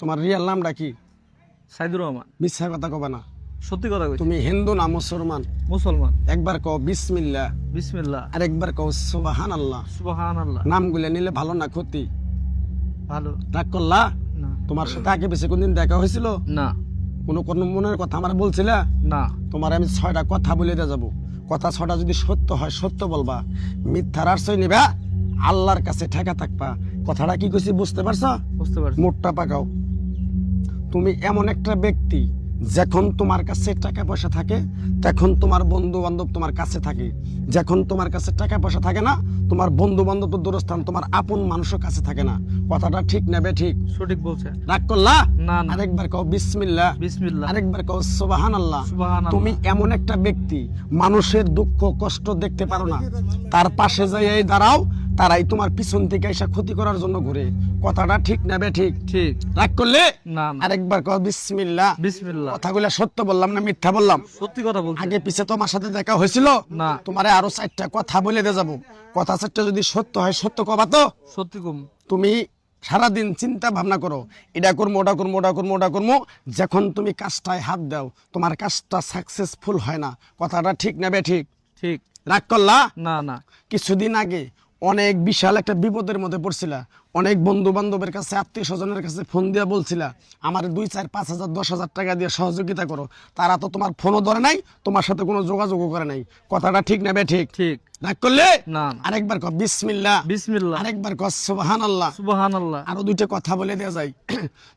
তোমার রিয়েল নামটা কি? সাইদুর রহমান। মিথ্যা কথা কবে না। সত্যি কথা কইছি। তুমি হিন্দু না মুসলমান? মুসলমান। একবার কও বিসমিল্লাহ, বিসমিল্লাহ, আর একবার কও সুবহানাল্লাহ। সুবহানাল্লাহ। নামগুলো নিলে ভালো না ক্ষতি? ভালো। রাগ করলা? না তোমার সাথে আগে পিছে কোনদিন দেখা হয়েছিল? না কোনো কোনো মনের কথা আমার বলছিলা? না। তোমার আমি 6টা কথা বলে দিয়ে যাবো। কথা 6টা যদি সত্য হয় সত্য বলবা, মিথ্যার আশ্রয় নিবা, আল্লাহর কাছে ঠেকা থাকবা। কথাটা কি কইছি বুঝতে পারছো? বুঝতে পারছি। মোটটা পাকাও। তুমি এমন একটা ব্যক্তি, যখন তোমার কাছে টাকা পয়সা থাকে তখন তোমার বন্ধু বান্ধব তোমার কাছে থাকে, যখন তোমার কাছে টাকা পয়সা থাকে না তোমার বন্ধু বান্ধব তো দূরস্থান, তোমার আপন মানুষও কাছে থাকে না। কথাটা ঠিক না বে ঠিক? সঠিক বলছে। রাগ করলা? না না। আরেকবার কও বিসমিল্লাহ, বিসমিল্লাহ, আরেকবার কও সুবহানাল্লাহ। সুবহানাল্লাহ। তুমি এমন একটা ব্যক্তি, মানুষের দুঃখ কষ্ট দেখতে পারো না, তার পাশে যাই দাঁড়াও, তারাই তোমার পিছন থেকে এসে ক্ষতি করার জন্য ঘুরে। কথাটা ঠিক না বে ঠিক? ঠিক। রাগ করলে না না। আরেকবার কও বিসমিল্লাহ। বিসমিল্লাহ। কথাগুলো সত্য বললাম না মিথ্যা বললাম? সত্যি কথা বলছি। আগে পিছে তোমার সাথে দেখা হয়েছিল? না। তোমারে আরো 4টা কথা বলে দিয়ে যাবো। কথা 4টা যদি সত্য হয় সত্য কবা তো? সত্যি কম। তুমি সারাদিন চিন্তা ভাবনা করো, এটা করবো ওটা করবো ওটা করবো ওটা করবো, যখন তুমি কাজটায় হাত দাও তোমার কাজটা সাকসেসফুল হয় না। কথাটা ঠিক না বে ঠিক? ঠিক। রাগ করলা? না না। কিছুদিন আগে অনেক বিশাল একটা বিপদের মধ্যে পড়ছিলা, অনেক বন্ধু বান্ধবের কাছে আত্মীয় স্বজনের কাছে ফোন দিয়ে বলছিলা আমার 2, 4, 5 হাজার 10 হাজার টাকা দিয়ে সহযোগিতা করো। তারা তো তোমার ফোনও ধরে নাই, তোমার সাথে কোনো যোগাযোগও করে নাই। কথাটা ঠিক না বে ঠিক? ঠিক। রাগ করলে না। আরেকবার কও বিসমিল্লাহ, বিসমিল্লাহ, আরেকবার কও সুবহানাল্লাহ। সুবহানাল্লাহ। আরো 2টা কথা বলে দেওয়া যায়।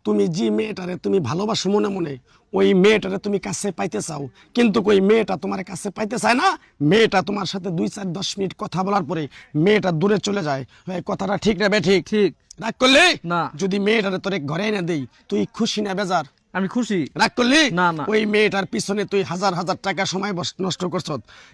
তুমি যে মেয়েটারে তুমি ভালোবাসো মনে মনে, ওই মেয়েটারে তুমি কাছে পাইতে চাও, কিন্তু ওই মেয়েটা তোমার কাছে পাইতে চায় না। মেয়েটা তোমার সাথে 2, 4, 10 মিনিট কথা বলার পরে মেয়েটা দূরে চলে যায়। এই কথাটা ঠিক না বে ঠিক? ঠিক। রাগ করলে? না। যদি মেয়েটারে তোরে ঘরে এনে দেই তুই খুশি না বেজার? আমি খুশি। রাগ করলি? না না। ওই মেয়েটার পিছনে তুই হাজার হাজার টাকা সময় নষ্ট করছ,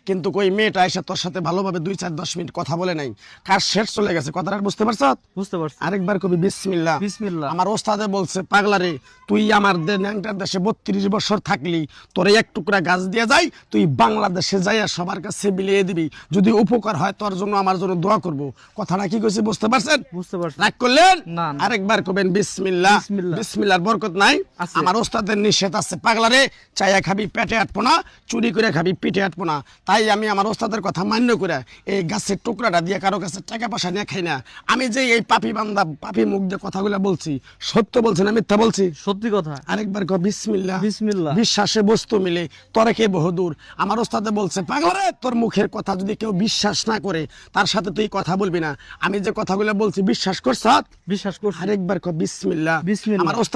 কিন্তু ওই মেয়েটা এসে তোর সাথে ভালোভাবে 2, 4, 10 মিনিট কথা বলে নাই, কাজ শেষ চলে গেছে। কথাটা বুঝতে পারছ? বুঝতে পারছি। আরেকবার কবি বিসমিল্লাহ। বিসমিল্লাহ। আমার ওস্তাদে বলছে পাগলারে, তুই আমার ন্যাংটার দেশে 32 বছর থাকলি, তোরে এক টুকরা গাছ দিয়ে যাই, তুই বাংলাদেশে যাইয়া সবার কাছে বিলিয়ে দিবি, যদি উপকার হয় তোর জন্য আমার জন্য দোয়া করব। কথাটা কি কইছি বুঝতে পারছেন? বুঝতে পারছি। রাগ করলেন? না না। আরেকবার কবেন বিসমিল্লাহ। বিসমিল্লাহ। বিসমিল্লাহর বরকত নাই? আছে। আমার ওস্তাদের নিষেধ আছে পাগলারে, চাইয়া খাবি পেটে আটবো না, চুরি করে খাবি পিঠে আটবো না। তাই আমি আমার ওস্তাদের কথা মান্য করে এই গাছের টুকরাটা দিয়ে কারো কাছে টাকা পয়সা নিয়ে খাই না। আমি যে এই পাপি বান্দা পাপি মুখ দিয়ে কথাগুলো বলছি, সত্য বলছি না মিথ্যা বলছি? সত্যি কথা। আরেকবার কও বিসমিল্লাহ। বিসমিল্লাহ। বিশ্বাসে বস্তু মিলে তরে কে বহুদূর। আমার ওস্তাদে বলছে পাগলারে, তোর মুখের কথা যদি কেউ বিশ্বাস না করে তার সাথে তুই কথা বলবি না। আমি যে কথাগুলো বলছি বিশ্বাস করছ? বিশ্বাস করছি। আরেকবার কও বিসমিল্লাহ। বিসমিল্লাহ। আমার ওস্তাদ